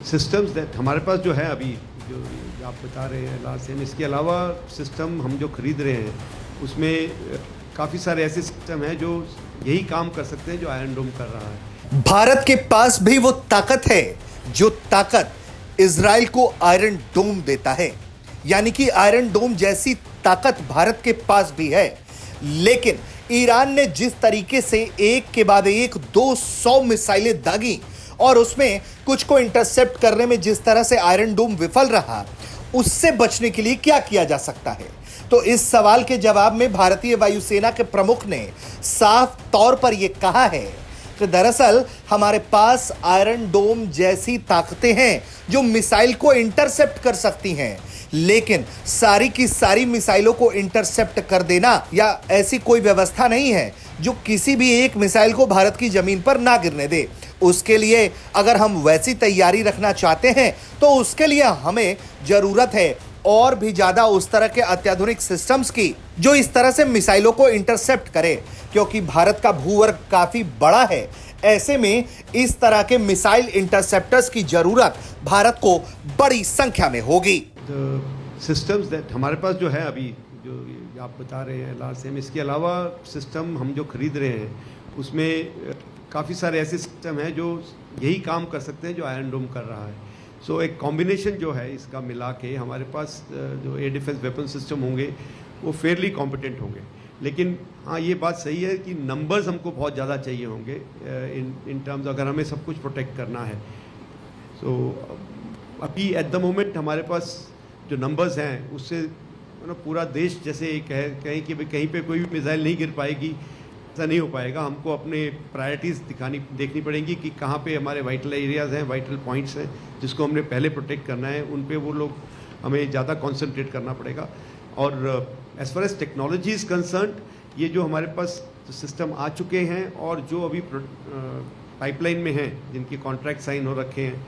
Systems that हमारे पास जो है अभी जो आप बता रहे हैं लास्ट सेम, इसके अलावा सिस्टम हम जो खरीद रहे हैं उसमें काफ़ी सारे ऐसे सिस्टम हैं जो यही काम कर सकते हैं जो आयरन डोम कर रहा है। भारत के पास भी वो ताकत है जो ताकत इजराइल को आयरन डोम देता है, यानी कि आयरन डोम जैसी ताकत भारत के पास भी है। लेकिन ईरान ने जिस तरीके से एक के बाद एक 200 मिसाइलें दागी और उसमें कुछ को इंटरसेप्ट करने में जिस तरह से आयरन डोम विफल रहा, उससे बचने के लिए क्या किया जा सकता है? तो इस सवाल के जवाब में भारतीय वायुसेना के प्रमुख ने साफ तौर पर यह कहा है कि दरअसल हमारे पास आयरन डोम जैसी ताकतें हैं जो मिसाइल को इंटरसेप्ट कर सकती हैं, लेकिन सारी की सारी मिसाइलों को इंटरसेप्ट कर देना या ऐसी कोई व्यवस्था नहीं है जो किसी भी एक मिसाइल को भारत की जमीन पर ना गिरने दे। उसके लिए अगर हम वैसी तैयारी रखना चाहते हैं तो उसके लिए हमें जरूरत है और भी ज्यादा उस तरह के अत्याधुनिक सिस्टम्स की जो इस तरह से मिसाइलों को इंटरसेप्ट करे, क्योंकि भारत का भूवर्ग काफी बड़ा है। ऐसे में इस तरह के मिसाइल इंटरसेप्टर्स की जरूरत भारत को बड़ी संख्या में होगी। सिस्टम्स दैट हमारे पास जो है अभी जो आप बता रहे हैं लास्ट सेम, इसके अलावा सिस्टम हम जो खरीद रहे हैं उसमें काफ़ी सारे ऐसे सिस्टम हैं जो यही काम कर सकते हैं जो आयरन डोम कर रहा है। सो एक कॉम्बिनेशन जो है इसका मिला के हमारे पास जो एयर डिफेंस वेपन सिस्टम होंगे वो फेयरली कॉम्पिटेंट होंगे। लेकिन हाँ, ये बात सही है कि नंबर्स हमको बहुत ज़्यादा चाहिए होंगे इन टर्म्स अगर हमें सब कुछ प्रोटेक्ट करना है। सो अभी एट द मोमेंट हमारे पास जो नंबर्स हैं उससे पूरा देश जैसे कहें कि कहीं पे कोई भी मिसाइल नहीं गिर पाएगी, ऐसा नहीं हो पाएगा। हमको अपने प्रायोरिटीज़ देखनी पड़ेंगी कि कहाँ पे हमारे वाइटल एरियाज़ हैं, वाइटल पॉइंट्स हैं जिसको हमने पहले प्रोटेक्ट करना है, उन पे वो लोग हमें ज़्यादा कॉन्सेंट्रेट करना पड़ेगा। और as far as technology is concerned, ये जो हमारे पास सिस्टम आ चुके हैं और जो अभी पाइपलाइन में हैं, जिनके कॉन्ट्रैक्ट साइन हो रखे हैं,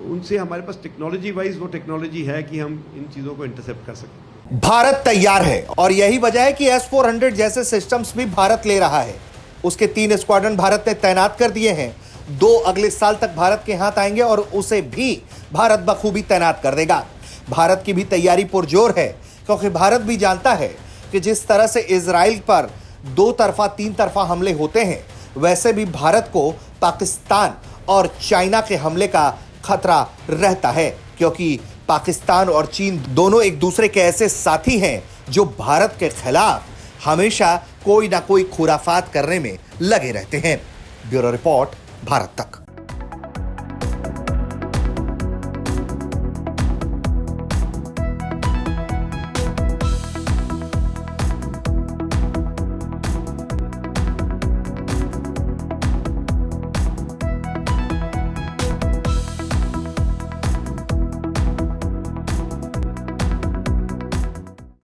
उनसे हमारे पास टेक्नोलॉजी वाइज वो टेक्नोलॉजी है कि हम इन चीज़ों को इंटरसेप्ट कर सकते हैं। भारत तैयार है और यही वजह है कि S-400 जैसे सिस्टम्स भी भारत ले रहा है। उसके 3 स्क्वाड्रन भारत ने तैनात कर दिए हैं। 2 अगले साल तक भारत के हाथ आएंगे और उसे भी भारत बखूबी तैनात कर देगा। भारत की भी तैयारी पुरजोर है, क्योंकि भारत भी जानता है कि जिस तरह से इजराइल पर 2 तरफा 3 तरफा हमले होते हैं, वैसे भी भारत को पाकिस्तान और चाइना के हमले का खतरा रहता है, क्योंकि पाकिस्तान और चीन दोनों एक दूसरे के ऐसे साथी हैं जो भारत के खिलाफ हमेशा कोई ना कोई खुराफात करने में लगे रहते हैं। ब्यूरो रिपोर्ट, भारत तक।